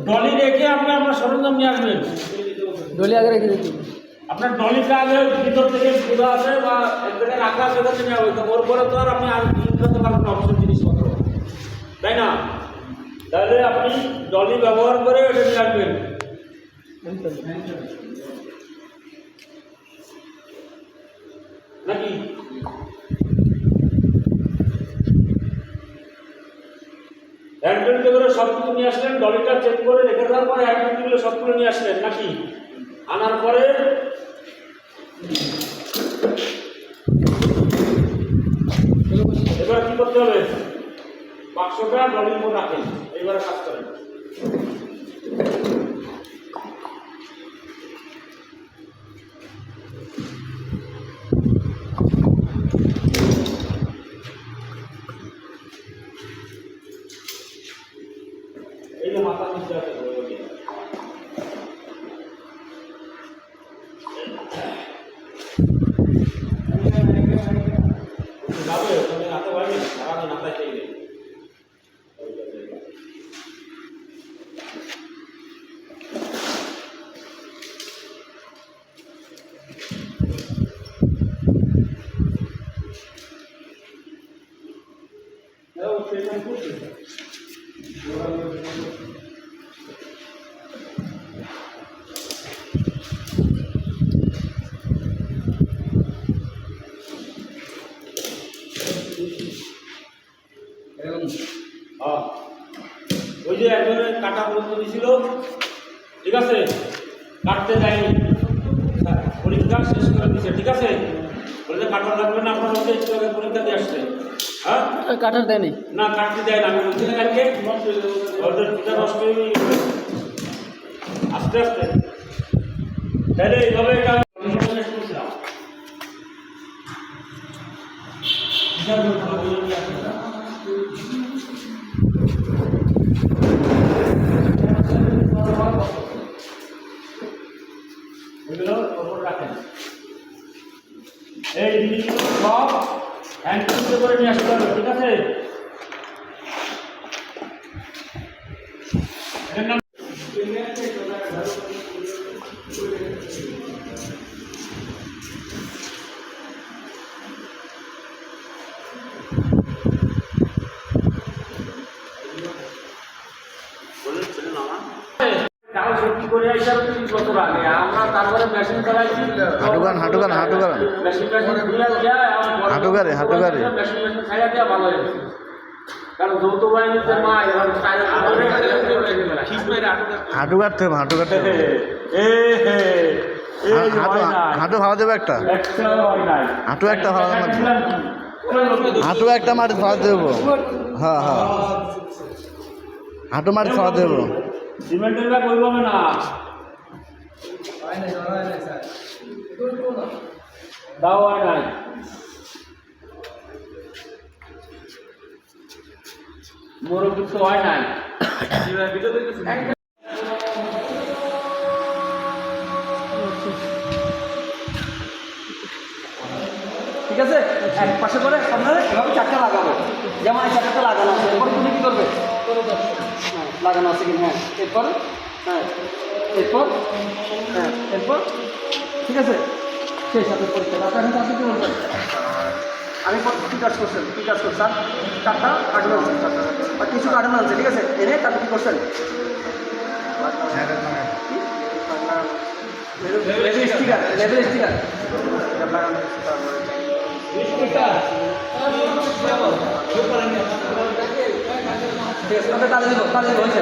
ডলি রেখে আপনি আপনার সরঞ্জাম নিয়ে আসবেন। ডলি আগে রেখে দিচ্ছি। আপনার ডলিটা আগে ভিতর থেকে খোলা আছে বা এক জায়গায় রাখা আছে, ওখানে নেওয়া হইতো। ওর পরে তো আর আপনি আর ইউজ করতে পারবেন না অবশ্যই জিনিসপত্র, তাই না? তাহলে আপনি ডলি ব্যবহার করে এটা নিয়ে আসবেন। নাকি হ্যান্ডবিলটা করে সবগুলো নিয়ে আসলেন, ডলিটা চেক করে রেখে দেওয়ার পরে হ্যান্ডবিলগুলো সবগুলো নিয়ে আসলেন নাকি? আনার পরে এবার কি করতে হবে? বাক্সটা ডলির উপর রাখেন, এইবারে কাজ করেন। এই যে মাথা নিচে আছে যাবে, তুমি হাতে পারবে সারাদিন হাতায় চাইবে। ওই যে একজনের কাটা পর্যন্ত দিয়েছিল, ঠিক আছে, কাটতে যায়নি, পরীক্ষা শেষ করে দিচ্ছে, ঠিক আছে, বলতে কাটা লাগবে না, আপনার হচ্ছে একটু আগে পরীক্ষা দিয়ে আসছে। হ্যাঁ, কাটার দেয়নি না, কাটতে দেয় না, আমি বলছি না কালকে ওদের পিঠা নষ্ট হয়ে গেছে আস্তে আস্তে। তাহলে এইভাবে এটা রাখেন। এই জিনিসগুলো সব হ্যান্ডবিল করে নিয়ে আসতে হবে, ঠিক আছে? তারপরে মেশিন চালাইছি, হাঁটুগারে মেশিন ছাড়া দেওয়া ভালো হয়েছে। কারণ যৌথ বাহিনীতে মা হাঁটু ভালো দেবে একটা, হাঁটু একটা ভালো, হাঁটু একটা মাটি খাওয়া দেবো। হ্যাঁ হ্যাঁ, হাঁটু মাটি খাওয়া দেবো। সিমেন্টের ব্যাগ ওই পাবে না, দাও হয় নাই। মোরগ কিছু হয় নাই। ঠিক আছে, এক পাশে করে আপনারা এভাবে চারটা লাগাবো, যেমন এই চারটা লাগানো আছে। এরপর তুমি কী করবে? হ্যাঁ, লাগানো আছে কি? হ্যাঁ, এরপর হ্যাঁ, এরপর হ্যাঁ, এরপর ঠিক আছে, সেই সাথে পরীক্ষা আপনার এখন আপনি কী বলবেন? আমি কী কাজ করছেন? কী কাজ করছেন? চারটা কার্টুন আনছেন, চারটা আর কিছু কার্টুন আনছে, ঠিক আছে, এনে তারপর কী করছেন? লেভেল স্টিকার, লেভেল স্টিকার ঠিক আছে, তাহলে দেবো, হয়েছে।